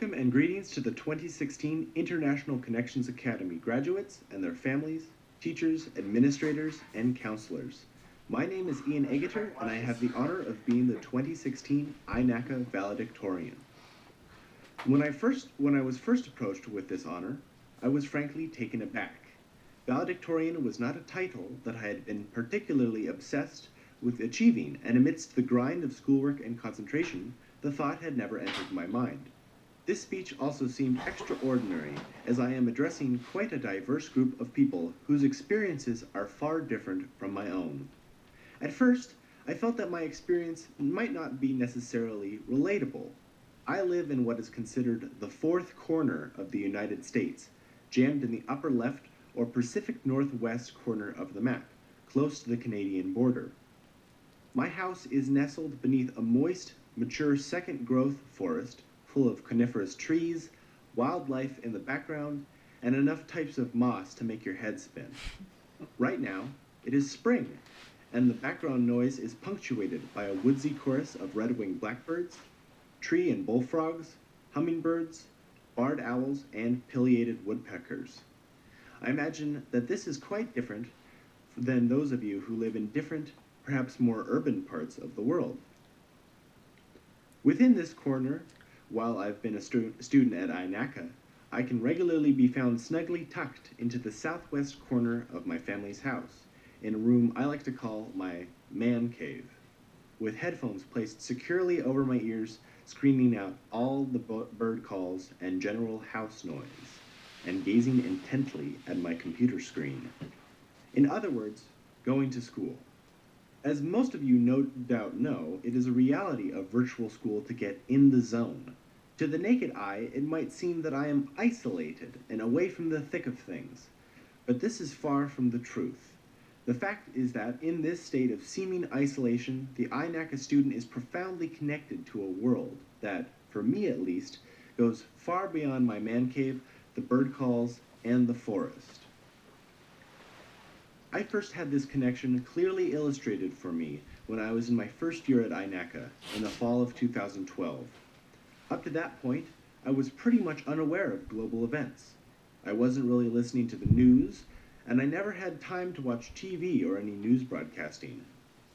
Welcome and greetings to the 2016 International Connections Academy graduates and their families, teachers, administrators, and counselors. My name is Ian Aegerter, and I have the honor of being the 2016 INACA Valedictorian. When I was first approached with this honor, I was frankly taken aback. Valedictorian was not a title that I had been particularly obsessed with achieving, and amidst the grind of schoolwork and concentration, the thought had never entered my mind. This speech also seemed extraordinary, as I am addressing quite a diverse group of people whose experiences are far different from my own. At first, I felt that my experience might not be necessarily relatable. I live in what is considered the fourth corner of the United States, jammed in the upper left or Pacific Northwest corner of the map, close to the Canadian border. My house is nestled beneath a moist, mature second-growth forest full of coniferous trees, wildlife in the background, and enough types of moss to make your head spin. Right now, it is spring, and the background noise is punctuated by a woodsy chorus of red-winged blackbirds, tree and bullfrogs, hummingbirds, barred owls, and pileated woodpeckers. I imagine that this is quite different than those of you who live in different, perhaps more urban parts of the world. Within this corner, while I've been a student at INACA, I can regularly be found snugly tucked into the southwest corner of my family's house, in a room I like to call my man cave, with headphones placed securely over my ears, screening out all the bird calls and general house noise, and gazing intently at my computer screen. In other words, going to school. As most of you no doubt know, it is a reality of virtual school to get in the zone. To the naked eye, it might seem that I am isolated and away from the thick of things, but this is far from the truth. The fact is that in this state of seeming isolation, the INACA student is profoundly connected to a world that, for me at least, goes far beyond my man cave, the bird calls, and the forest. I first had this connection clearly illustrated for me when I was in my first year at INACA in the fall of 2012. Up to that point, I was pretty much unaware of global events. I wasn't really listening to the news, and I never had time to watch TV or any news broadcasting.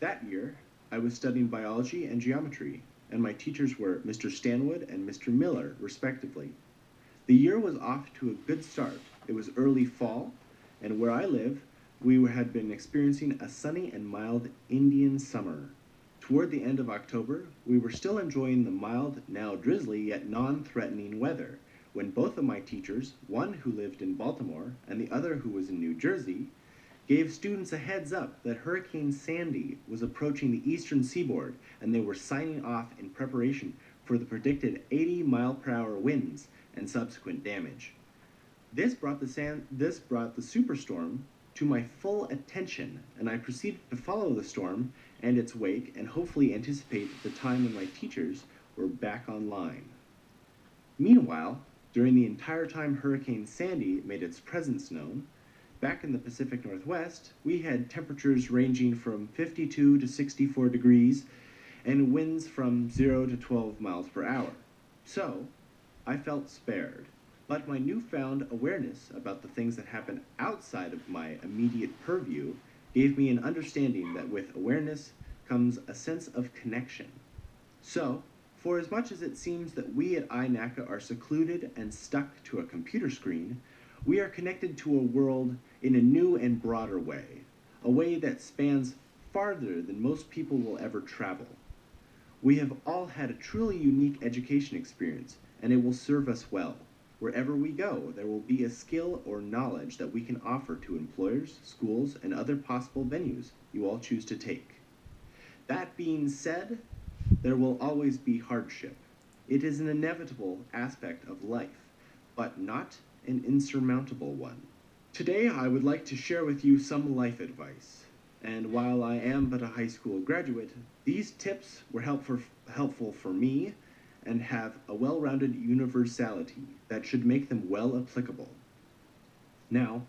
That year, I was studying biology and geometry, and my teachers were Mr. Stanwood and Mr. Miller, respectively. The year was off to a good start. It was early fall, and where I live, we had been experiencing a sunny and mild Indian summer. Toward the end of October, we were still enjoying the mild, now drizzly, yet non-threatening weather, when both of my teachers, one who lived in Baltimore and the other who was in New Jersey, gave students a heads up that Hurricane Sandy was approaching the eastern seaboard, and they were signing off in preparation for the predicted 80-mile-per-hour winds and subsequent damage. This brought the superstorm to my full attention, and I proceeded to follow the storm and its wake and hopefully anticipate the time when my teachers were back online. Meanwhile, during the entire time Hurricane Sandy made its presence known, back in the Pacific Northwest, we had temperatures ranging from 52 to 64 degrees and winds from 0 to 12 miles per hour. So, I felt spared. But my newfound awareness about the things that happen outside of my immediate purview gave me an understanding that with awareness comes a sense of connection. So, for as much as it seems that we at INACA are secluded and stuck to a computer screen, we are connected to a world in a new and broader way, a way that spans farther than most people will ever travel. We have all had a truly unique education experience, and it will serve us well. Wherever we go, there will be a skill or knowledge that we can offer to employers, schools, and other possible venues you all choose to take. That being said, there will always be hardship. It is an inevitable aspect of life, but not an insurmountable one. Today, I would like to share with you some life advice. And while I am but a high school graduate, these tips were helpful for me and have a well-rounded universality that should make them well applicable. Now,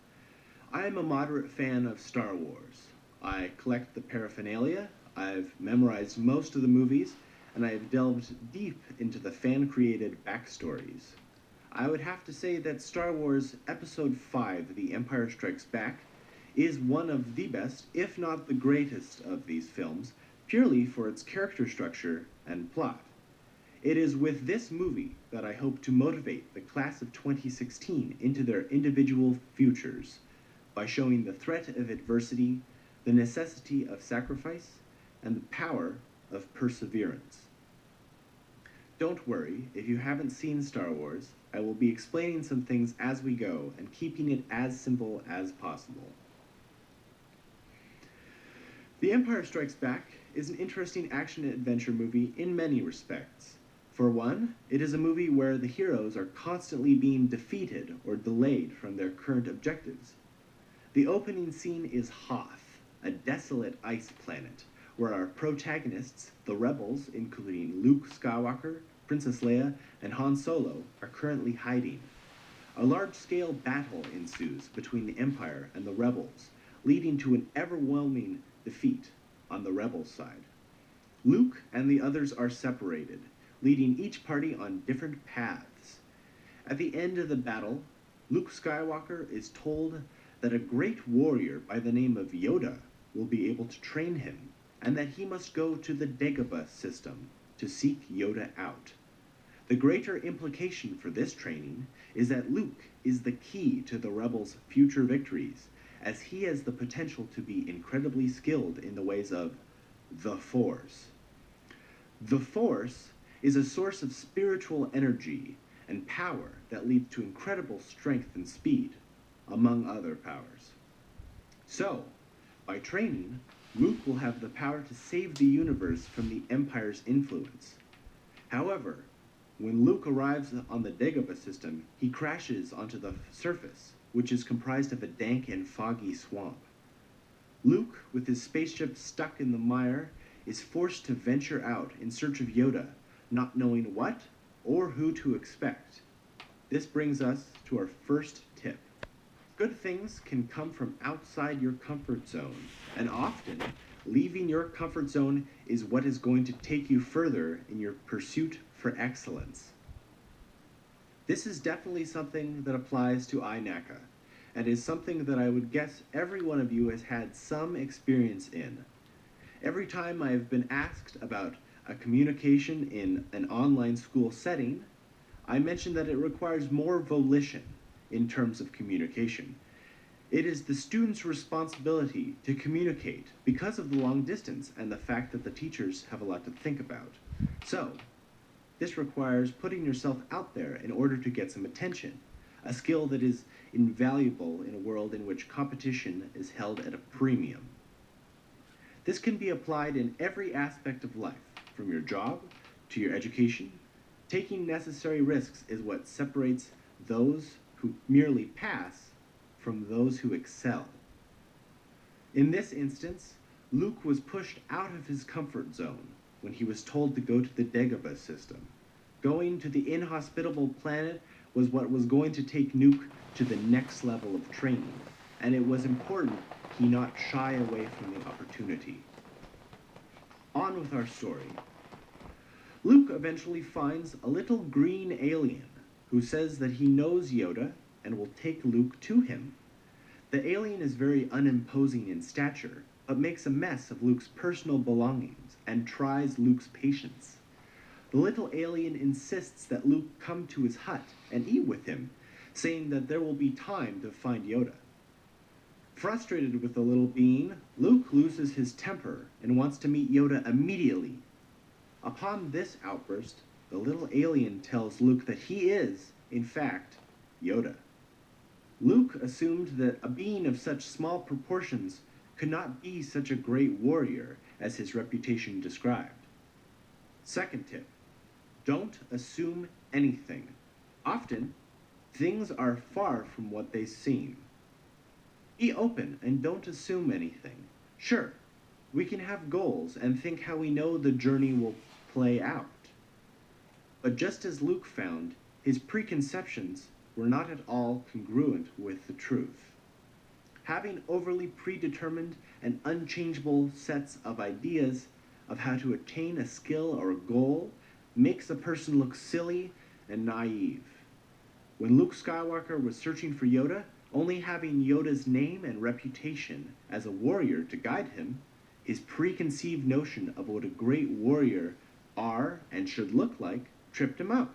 I am a moderate fan of Star Wars. I collect the paraphernalia, I've memorized most of the movies, and I have delved deep into the fan-created backstories. I would have to say that Star Wars Episode 5, The Empire Strikes Back, is one of the best, if not the greatest, of these films, purely for its character structure and plot. It is with this movie that I hope to motivate the class of 2016 into their individual futures by showing the threat of adversity, the necessity of sacrifice, and the power of perseverance. Don't worry, if you haven't seen Star Wars, I will be explaining some things as we go and keeping it as simple as possible. The Empire Strikes Back is an interesting action-adventure movie in many respects. For one, it is a movie where the heroes are constantly being defeated or delayed from their current objectives. The opening scene is Hoth, a desolate ice planet, where our protagonists, the rebels, including Luke Skywalker, Princess Leia, and Han Solo, are currently hiding. A large-scale battle ensues between the Empire and the rebels, leading to an overwhelming defeat on the rebels' side. Luke and the others are separated, leading each party on different paths. At the end of the battle, Luke Skywalker is told that a great warrior by the name of Yoda will be able to train him, and that he must go to the Dagobah system to seek Yoda out. The greater implication for this training is that Luke is the key to the rebels' future victories, as he has the potential to be incredibly skilled in the ways of the Force. The Force is a source of spiritual energy and power that leads to incredible strength and speed, among other powers. So, by training, Luke will have the power to save the universe from the Empire's influence. However, when Luke arrives on the Dagobah system, he crashes onto the surface, which is comprised of a dank and foggy swamp. Luke, with his spaceship stuck in the mire, is forced to venture out in search of Yoda, not knowing what or who to expect. This brings us to our first tip. Good things can come from outside your comfort zone, and often, leaving your comfort zone is what is going to take you further in your pursuit for excellence. This is definitely something that applies to INACA, and is something that I would guess every one of you has had some experience in. Every time I have been asked about a communication in an online school setting, I mention that it requires more volition in terms of communication. It is the student's responsibility to communicate because of the long distance and the fact that the teachers have a lot to think about. So, this requires putting yourself out there in order to get some attention, a skill that is invaluable in a world in which competition is held at a premium. This can be applied in every aspect of life, from your job to your education. Taking necessary risks is what separates those who merely pass from those who excel. In this instance, Luke was pushed out of his comfort zone when he was told to go to the Dagobah system. Going to the inhospitable planet was what was going to take Luke to the next level of training, and it was important he not shy away from the opportunity. On with our story. Luke eventually finds a little green alien who says that he knows Yoda and will take Luke to him. The alien is very unimposing in stature, but makes a mess of Luke's personal belongings and tries Luke's patience. The little alien insists that Luke come to his hut and eat with him, saying that there will be time to find Yoda. Frustrated with the little being, Luke loses his temper and wants to meet Yoda immediately. Upon this outburst, the little alien tells Luke that he is, in fact, Yoda. Luke assumed that a being of such small proportions could not be such a great warrior as his reputation described. Second tip, don't assume anything. Often, things are far from what they seem. Be open and don't assume anything. Sure, we can have goals and think how we know the journey will play out. But just as Luke found, his preconceptions were not at all congruent with the truth. Having overly predetermined and unchangeable sets of ideas of how to attain a skill or a goal makes a person look silly and naive. When Luke Skywalker was searching for Yoda, only having Yoda's name and reputation as a warrior to guide him, his preconceived notion of what a great warrior are and should look like tripped him up.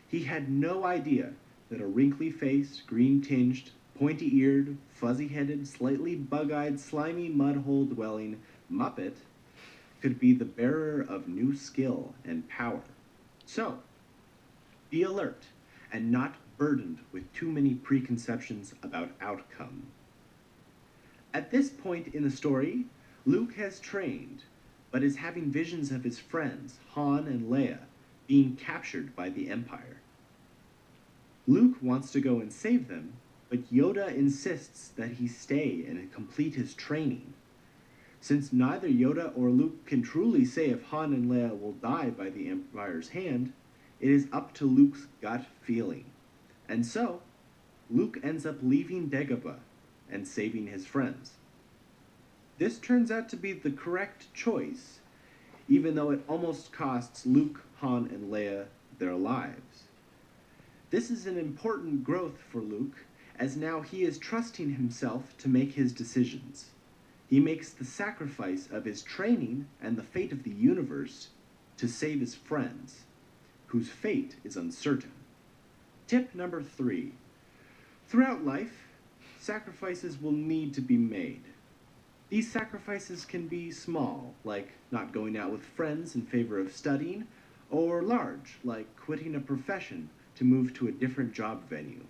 He had no idea that a wrinkly-faced, green-tinged, pointy-eared, fuzzy-headed, slightly bug-eyed, slimy mud-hole-dwelling Muppet could be the bearer of new skill and power. So, be alert and not burdened with too many preconceptions about outcome. At this point in the story, Luke has trained, but is having visions of his friends, Han and Leia, being captured by the Empire. Luke wants to go and save them, but Yoda insists that he stay and complete his training. Since neither Yoda or Luke can truly say if Han and Leia will die by the Empire's hand, it is up to Luke's gut feeling. And so, Luke ends up leaving Dagobah and saving his friends. This turns out to be the correct choice, even though it almost costs Luke, Han, and Leia their lives. This is an important growth for Luke, as now he is trusting himself to make his decisions. He makes the sacrifice of his training and the fate of the universe to save his friends, whose fate is uncertain. Tip number 3. Throughout life, sacrifices will need to be made. These sacrifices can be small, like not going out with friends in favor of studying, or large, like quitting a profession to move to a different job venue.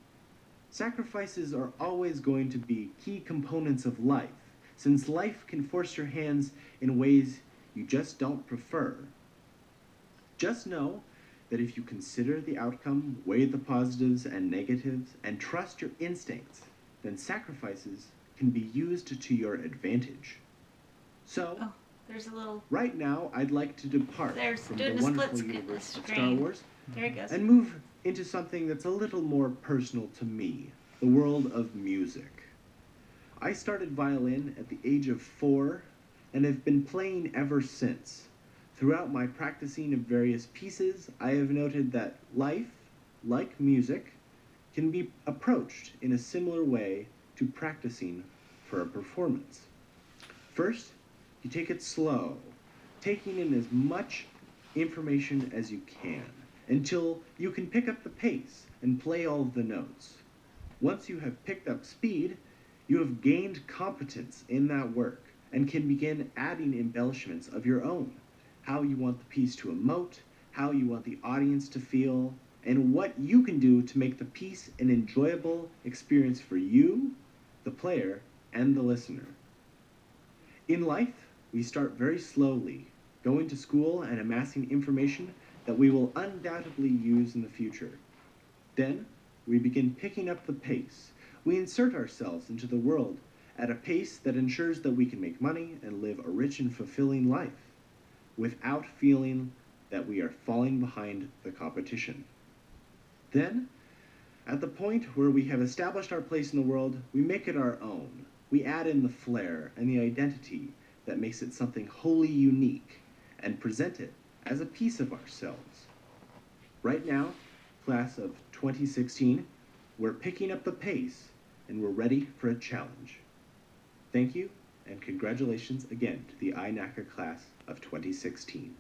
Sacrifices are always going to be key components of life, since life can force your hands in ways you just don't prefer. Just know that if you consider the outcome, weigh the positives and negatives, and trust your instincts, then sacrifices can be used to your advantage. So, there's a little... right now, I'd like to depart from the wonderful universe of Star Wars There it goes. and move into something that's a little more personal to me, the world of music. I started violin at the age of 4 and have been playing ever since. Throughout my practicing of various pieces, I have noted that life, like music, can be approached in a similar way to practicing for a performance. First, you take it slow, taking in as much information as you can, until you can pick up the pace and play all of the notes. Once you have picked up speed, you have gained competence in that work and can begin adding embellishments of your own. How you want the piece to emote, how you want the audience to feel, and what you can do to make the piece an enjoyable experience for you, the player, and the listener. In life, we start very slowly, going to school and amassing information that we will undoubtedly use in the future. Then, we begin picking up the pace. We insert ourselves into the world at a pace that ensures that we can make money and live a rich and fulfilling life, without feeling that we are falling behind the competition. Then, at the point where we have established our place in the world, we make it our own. We add in the flair and the identity that makes it something wholly unique, and present it as a piece of ourselves. Right now, class of 2016, we're picking up the pace, and we're ready for a challenge. Thank you, and congratulations again to the INACA class of 2016.